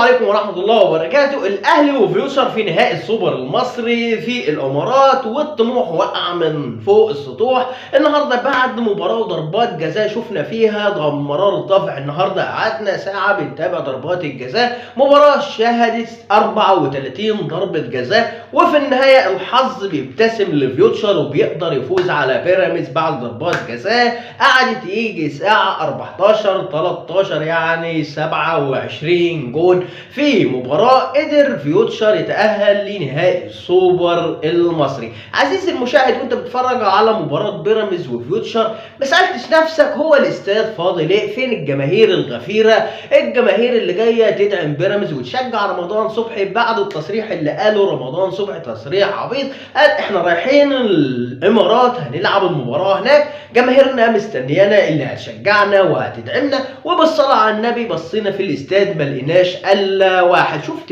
عليكم ورحمة الله وبركاته. الأهلي وفيوتشر في نهائي السوبر المصري في الإمارات، والطموح وقع من فوق السطوح النهارده بعد مباراة وضربات جزاء شفنا فيها مرار الطفع. النهارده قعدنا ساعة بنتابع ضربات الجزاء، مباراة شهدت 34 ضربة جزاء، وفي النهاية الحظ بيبتسم لفيوتشر وبيقدر يفوز على بيراميدز بعد ضربات جزاء. قعدت يجي ساعة 14 13 يعني 27 جون في مباراة قدر فيوتشر يتأهل لنهائي السوبر المصري. عزيزي المشاهد وانت بتتفرج على مباراة بيراميدز وفيوتشر، ما سألتش نفسك هو الاستاد فاضي ليه؟ فين الجماهير الغفيرة؟ الجماهير اللي جاية تدعم بيراميدز وتشجع رمضان صبحي بعد التصريح اللي قاله رمضان صبحي، تصريح عبيط، قال احنا رايحين الامارات هنلعب المباراة هناك، جماهيرنا مستنيانا اللي هتشجعنا وهتدعمنا. وبالصلاة على النبي بصينا في الاستاد ما لقيناش الا واحد. شفت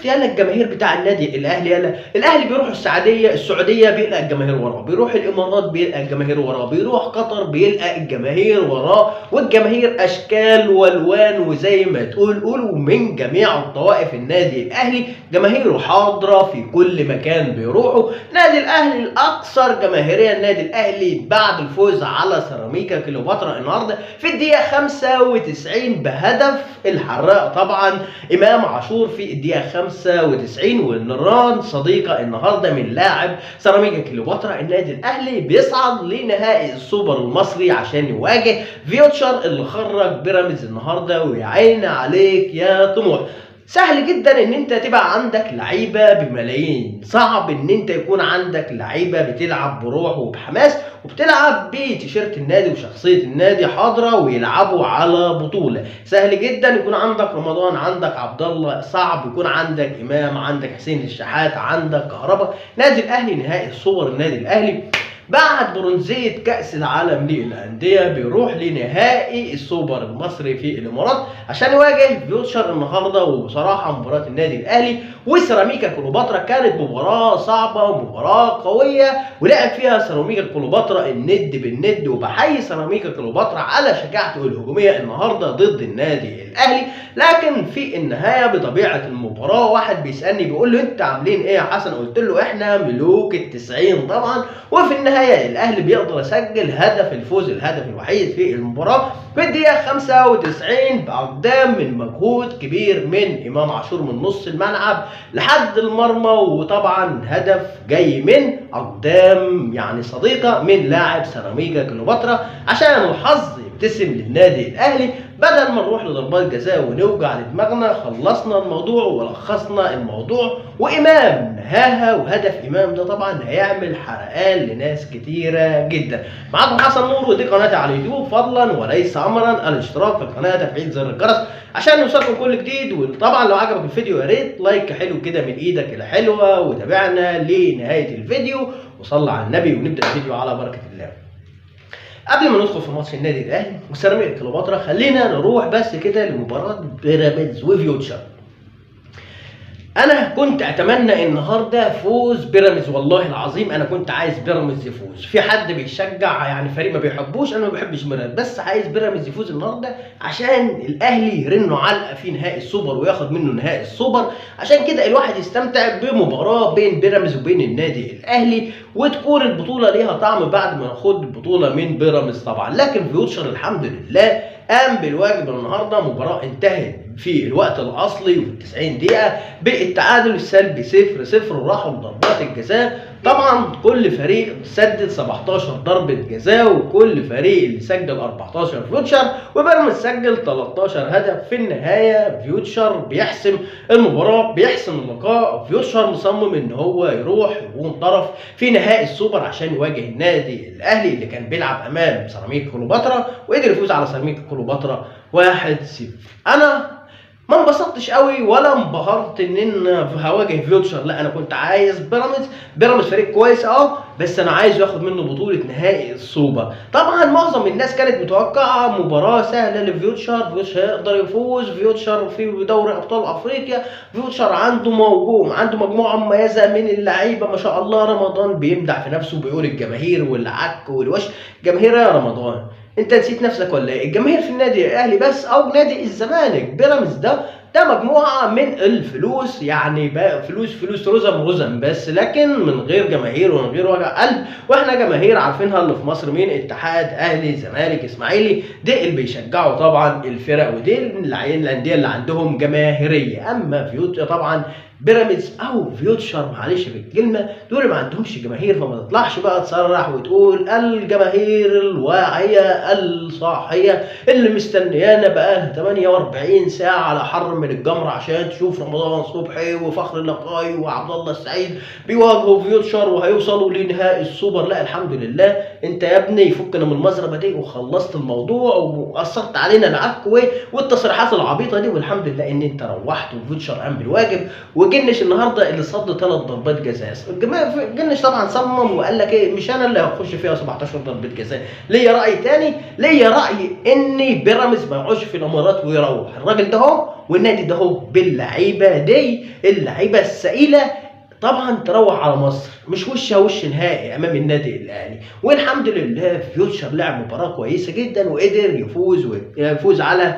يالا الجماهير بتاع النادي الاهلي، يالا الاهلي بيروح السعوديه بيلقى الجماهير وراه، بيروح الامارات بيلقى الجماهير وراه، بيروح قطر بيلقى الجماهير وراه، والجماهير اشكال والوان وزي ما قولوا من جميع الطوائف. النادي الاهلي جماهيره حاضره في كل مكان بيروحوا. نادي الاهلي الاكثر جماهيريه، النادي الاهلي بعد الفوز على سيراميكا كليوباترا النهارده في الدقيقه 95 بهدف الحراق طبعا امام عاشور في الدقيقه 95، والنيران صديقه النهارده من لاعب سيراميكا كليوباترا. النادي الاهلي بيصعد لنهائي السوبر المصري عشان يواجه فيوتشر اللي خرج بيراميدز النهارده. ويا عيني عليك يا طموح، سهل جدا ان انت تبقى عندك لعيبه بملايين، صعب ان انت يكون عندك لعيبه بتلعب بروح وبحماس وبتلعب بتيشيرت النادي وشخصيه النادي حاضره ويلعبوا على بطوله. سهل جدا يكون عندك رمضان، عندك عبد الله، صعب يكون عندك امام، عندك حسين الشحات، عندك كهربا. نادي الاهلي نهائي السوبر، النادي الاهلي بعد برونزية كأس العالم للأندية بيروح لنهائي السوبر المصري في الإمارات عشان يواجه فيوتشر النهارده. وبصراحة مباراة النادي الأهلي وسيراميكا كليوباترا كانت مباراة صعبة ومباراة قوية، ولعب فيها سيراميكا كليوباترا الند بالند، وبحيي سيراميكا كليوباترا على شجاعته الهجومية النهارده ضد النادي الأهلي. لكن في النهاية بطبيعة المباراة واحد بيسألني بيقول له انت عاملين ايه يا حسن؟ قلت له احنا ملوك ال90 طبعا. وفي النهاية الاهلي بيقدر يسجل هدف الفوز، الهدف الوحيد في المباراة في الدقيقة 95 بأقدام من مجهود كبير من امام عاشور من نص الملعب لحد المرمى، وطبعا هدف جاي من أقدام يعني صديقة من لاعب سيراميكا كليوباترا عشان الحظ يبتسم للنادي الاهلي. بدل ما نروح لضربات جزاء ونوجع لدماغنا، خلصنا الموضوع ولخصنا الموضوع، وامام نهاها. وهدف امام ده طبعا هيعمل حرقان لناس كتيره جدا. معاكم حسن نور، ودي قناتي على اليوتيوب، فضلا وليس امرا الاشتراك في القناه، تفعيل زر الجرس عشان يوصلكم كل جديد. وطبعا لو عجبك الفيديو يا ريت لايك حلو كده من ايدك الحلوه، وتابعنا لنهايه الفيديو وصلى على النبي، ونبدا الفيديو على بركه الله. قبل ما ندخل في ماتش النادي الاهلي وسيراميكا كليوباترا خلينا نروح بس كده لمباراه بيراميدز وفيوتشر. انا كنت اتمنى النهارده فوز بيراميدز، والله العظيم انا كنت عايز بيراميدز يفوز. في حد بيشجع يعني فريق ما بيحبوش، انا ما بحبش بيراميدز، بس عايز بيراميدز يفوز النهارده عشان الاهلي يرنوا علقه في نهائي السوبر وياخد منه نهائي السوبر. عشان كده الواحد يستمتع بمباراه بين بيراميدز وبين النادي الاهلي، وتكون البطوله ليها طعم بعد ما ناخد البطوله من بيراميدز طبعا. لكن فيوتشر الحمد لله قام بالواجب النهارده. مباراه انتهت في الوقت الاصلي وفي 90 دقيقه بالتعادل السلبي 0-0، وراحوا لضربات الجزاء. طبعا كل فريق سدد 17 ضربه جزاء، وكل فريق اللي سجل 14 فيوتشر، وبيراميدز سجل 13 هدف. في النهايه فيوتشر بيحسم المباراه، بيحسم اللقاء. فيوتشر مصمم ان هو يروح يكون طرف في نهائي السوبر عشان يواجه النادي الاهلي اللي كان بيلعب امام سيراميكا كليوباترا وقدر يفوز على سيراميكا كليوباترا 1-0. انا ما انبسطتش قوي ولا انبهرت ان هواجه فيوتشر، لا انا كنت عايز بيراميدز فريق كويس بس انا عايز ياخد منه بطوله نهائي السوبر. طبعا معظم الناس كانت متوقعه مباراه سهله لفيوتشر، فيوتشر يقدر يفوز، فيوتشر في دوري ابطال افريقيا، فيوتشر عنده مجموعه مميزه من اللعيبه ما شاء الله. رمضان بيمدح في نفسه بيقول الجماهير والعك والوش. جماهير يا رمضان انت نسيت نفسك ولا ايه؟ الجماهير في النادي الاهلي بس او نادي الزمالك؟ بيراميدز ده ده مجموعه من الفلوس، يعني بقى فلوس رزم بس، لكن من غير جماهير ومن غير وجع قلب. واحنا جماهير عارفينها اللي في مصر مين، اتحاد، اهلي، زمالك، اسماعيلي، دي اللي بيشجعوا طبعا الفرق، ودي الانديه اللي عندهم جماهيريه. اما طبعا بيراميدز او فيوتشر، معلش في الكلمه، دول ما عندهمش جماهير، فما تطلعش بقى تصرح وتقول الجماهير الواعيه الصاحيه اللي مستنيانا بقى 48 ساعه على حر من الجمر عشان تشوف رمضان صبحي وفخر اللقاي وعبد الله السعيد بيواجهوا فيوتشر وهيوصلوا لنهائي السوبر. لا الحمد لله، انت يا ابني فكنا من المزربه دي وخلصت الموضوع وقصرت علينا العك والتصريحات العبيطه دي، والحمد لله ان انت روحت وفيوتشر قام بالواجب. وجنش النهارده اللي صد 3 ضربات جزاء. جنش طبعا صمم وقال لك ايه، مش انا اللي هخش فيها 17 ضربه جزاء، ليا راي تاني، ليا راي ان بيراميدز ما يقعدش في الامارات ويروح. الراجل ده اهو والنادي ده اهو باللعيبه دي، اللعيبه الثقيله طبعا تروح على مصر، مش وش نهائي امام النادي الاهلي. والحمد لله فيوتشر لعب مباراه كويسه جدا وقدر يفوز على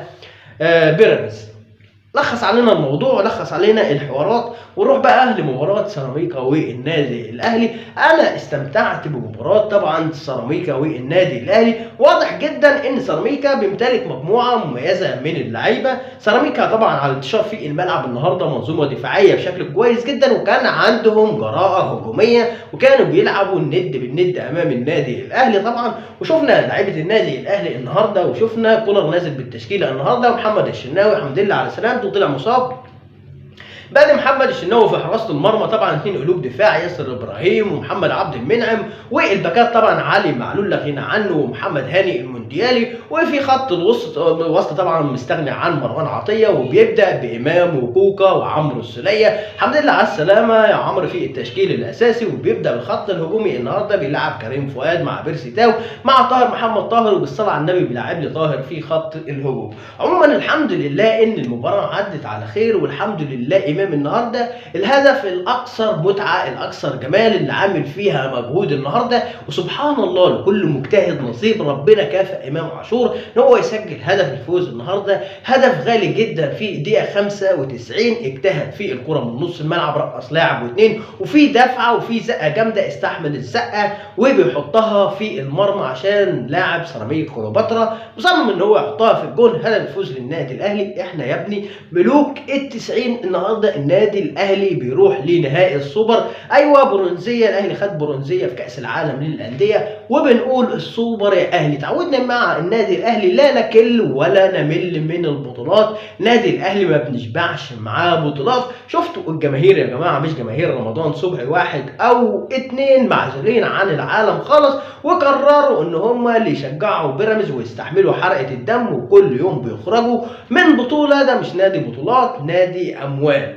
بيراميدز. لخص علينا الموضوع ولخص علينا الحوارات، ونروح بقى لمباراه سيراميكا والنادي الاهلي. انا استمتعت بمباراه طبعا سيراميكا والنادي الاهلي. واضح جدا ان سيراميكا بيمتلك مجموعه مميزه من اللعيبه. سيراميكا طبعا على انتشار في الملعب النهارده منظومه دفاعيه بشكل كويس جدا، وكان عندهم جراءه هجوميه، وكانوا بيلعبوا الند بالند امام النادي الاهلي طبعا. وشفنا لعيبه النادي الاهلي النهارده، وشفنا كولر نازل بالتشكيله النهارده، ومحمد الشناوي الحمد لله على سلامته وطلع مصاب. بعد محمد الشناوي في حراسه المرمى طبعا 2 قلوب دفاع، ياسر ابراهيم ومحمد عبد المنعم، والباكات طبعا علي معلول لا غنى عنه ومحمد هاني المونديالي. وفي خط الوسط طبعا مستغني عن مروان عطيه، وبيبدا بامام وكوكا وعمرو السوليه. الحمد لله على السلامه يا عمرو في التشكيل الاساسي. وبيبدا بالخط الهجومي النهارده بيلعب كريم فؤاد مع بيرسي تاو مع طاهر محمد طاهر، وبالصلاه على النبي بيلعب لي طاهر في خط الهجوم. عموما الحمد لله ان المباراه عدت على خير، والحمد لله النهارده الهدف الاكثر متعه الاكثر جمال اللي عامل فيها مجهود النهارده. وسبحان الله لكل مجتهد نصيب، ربنا كافئ امام عاشور ان هو يسجل هدف الفوز النهارده. هدف غالي جدا في دقيقه 95، اجتهد في الكره من نص الملعب، رقص لاعب واثنين، وفي دفعه وفي زقه جامده، استحمل الزقه وبيحطها في المرمى عشان لاعب سيراميكا كليوباترا مصمم ان هو يحطها في الجون. هدف الفوز للنادي الاهلي. احنا يا ابني ملوك ال90 النهارده، النادي الاهلي بيروح لنهائي السوبر. ايوه برونزيه، الاهلي خد برونزيه في كاس العالم للانديه، وبنقول السوبر يا اهلي. تعودنا مع النادي الاهلي لا نكل ولا نمل من البطولات. النادي الاهلي ما بنشبعش معاه بطولات. شفتوا الجماهير يا جماعه، مش جماهير رمضان صبحي 1 أو 2 معزولين عن العالم خالص، وقرروا ان هم اللي يشجعوا بيراميدز ويستحملوا حرقه الدم، وكل يوم بيخرجوا من بطوله. ده مش نادي بطولات، نادي اموال.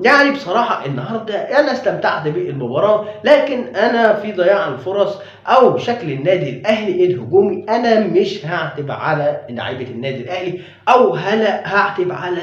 يعني بصراحة النهاردة أنا استمتعت بالمباراة، لكن أنا في ضياع الفرص أو شكل النادي الأهلي الهجومي أنا مش هعتب على لعيبة النادي الأهلي، أو هلا هعتب على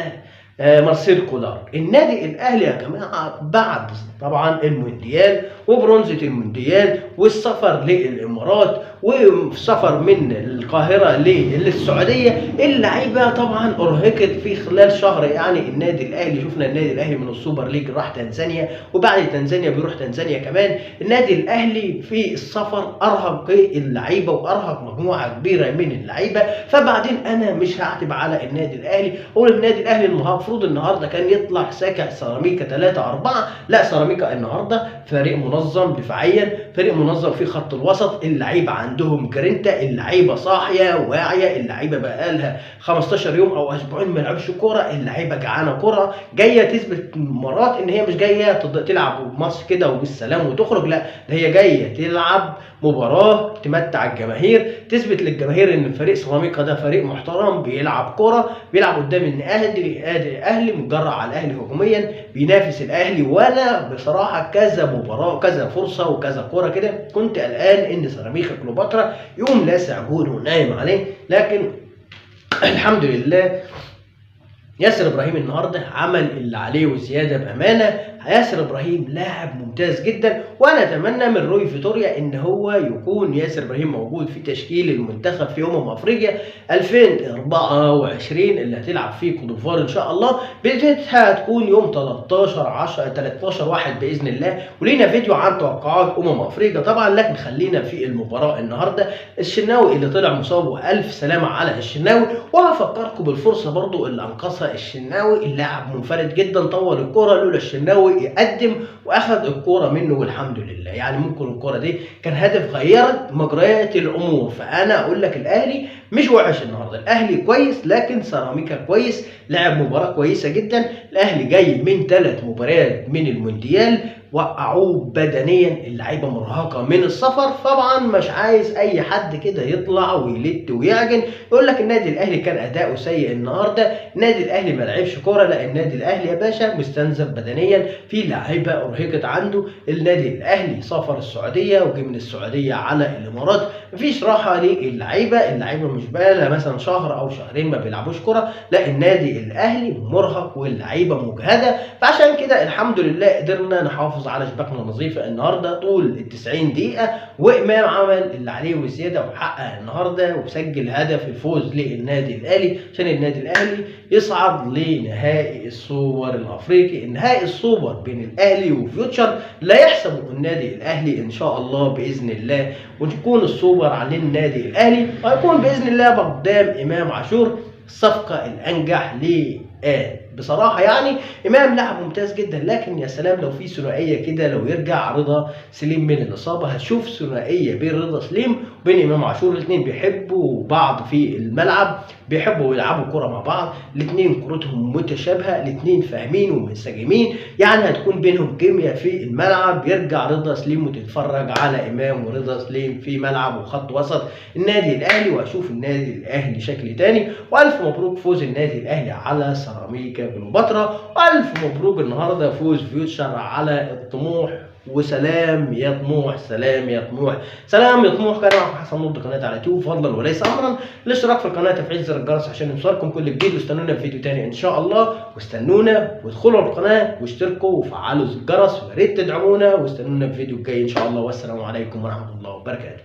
مارسيل كولار. النادي الاهلي يا جماعه بعد طبعا المونديال وبرونزه المونديال والسفر للامارات والسفر من القاهره للسعوديه، اللعيبه طبعا ارهقت في خلال شهر. يعني النادي الاهلي شفنا النادي الاهلي من السوبر ليج راح تنزانيا، وبعد تنزانيا بيروح تنزانيا كمان. النادي الاهلي في السفر ارهق اللعيبه وارهق مجموعه كبيره من اللعيبه. فبعدين انا مش هعتب على النادي الاهلي، اقول النادي الاهلي المفروض النهارده كان يطلع ساكع سيراميكا 3-4. لا، سيراميكا النهارده فريق منظم دفاعيا، فريق منظم في خط الوسط، اللعيبه عندهم جرينتا، اللعيبه صاحيه واعيه، اللعيبه بقالها 15 يوم او اسبوعين ما لعبش كوره، اللعيبه جعانه كوره، جايه تثبت مرات ان هي مش جايه تلعب ماتش كده وبالسلام وتخرج. لا، ده هي جايه تلعب مباراه تمتع الجماهير، تثبت للجماهير ان فريق سيراميكا ده فريق محترم بيلعب كوره، بيلعب قدام الاهلي متجرع على الاهلي هجوميا، بينافس الاهلي. وانا بصراحه كذا مباراه وكذا فرصه وكذا كوره كده كنت قلقان ان سيراميكا كليوباترا يقوم لاسع جول ونايم عليه، لكن الحمد لله ياسر ابراهيم النهارده عمل اللي عليه وزياده بامانه. ياسر ابراهيم لاعب ممتاز جدا، وانا اتمنى من روي فيتوريا ان هو يكون ياسر ابراهيم موجود في تشكيل المنتخب في افريقيا 2024 اللي هتلعب فيه كوت ديفوار ان شاء الله. بدايتها هتكون يوم 13 واحد باذن الله، ولينا فيديو عن توقعات افريقيا طبعا. لكن خلينا في المباراه النهارده. الشناوي اللي طلع مصاب، والف سلامه على الشناوي. وهفكركم بالفرصه برضو اللي انقذها الشناوي. اللاعب منفرد جدا، طول الكره، لولا الشناوي يقدم واخد الكوره منه والحمد لله. يعني ممكن الكوره دي كان هدف غيرت مجريات الامور. فانا اقول لك الاهلي مش وحش النهارده، الاهلي كويس، لكن سيراميكا كويس، لعب مباراه كويسه جدا. الاهلي جاي من 3 مباريات من المونديال، وقعوه بدنيا، اللعيبه مرهقه من السفر. طبعا مش عايز اي حد كده يطلع ويلت ويعجن يقول لك النادي الاهلي كان اداؤه سيء النهارده، النادي الاهلي ما لعبش كوره. لا، النادي الاهلي يا باشا مستنزف بدنيا، في لعيبه ارهقت عنده. النادي الاهلي سافر السعوديه وجه من السعوديه على الامارات، مفيش راحه للعيبه. اللعيبه مش بقالها مثلا شهر او شهرين ما بيلعبوش كوره. لا، النادي الاهلي مرهق واللعيبه مجهده. فعشان كده الحمد لله قدرنا نحافظ على شباكنا نظيفه النهارده طول ال 90 دقيقه. وامام عمل اللي عليه وزياده وحقق النهارده وسجل هدف الفوز للنادي الاهلي، عشان النادي الاهلي يصعد لنهائي السوبر الافريقي. نهائي السوبر بين الاهلي وفيوتشر لا يحسبه النادي الاهلي ان شاء الله باذن الله، وتكون السوبر على النادي الاهلي، وهيكون باذن الله بقدام امام عاشور الصفقه الانجح بصراحه. يعني امام لاعب ممتاز جدا، لكن يا سلام لو في ثنائيه كده، لو يرجع رضا سليم من الاصابه هتشوف ثنائيه بين رضا سليم وبين امام عاشور. الاثنين بيحبوا بعض في الملعب، بيحبوا يلعبوا كره مع بعض، الاثنين كرتهم متشابهه، الاثنين فاهمين ومنسجمين. يعني هتكون بينهم كيمياء في الملعب. يرجع رضا سليم وتتفرج على امام ورضا سليم في ملعب وخط وسط النادي الاهلي، واشوف النادي الاهلي شكل تاني. والف مبروك فوز النادي الاهلي على سيراميكا كليوباترا، والف مبروك النهارده فوز فيوتشر على الطموح. وسلام يا طموح، سلام يا طموح، سلام يا طموح. كان معكم حسن نور، قناه على يوتيوب، فضلا وليس امرا. الاشتراك في القناه، تفعيل زر الجرس عشان يوصلكم كل جديد. واستنونا في فيديو تاني ان شاء الله. واستنونا وادخلوا القناه واشتركوا وفعلوا زر الجرس، ويا ريت تدعمونا. واستنونا في الفيديو الجاي ان شاء الله. والسلام عليكم ورحمه الله وبركاته.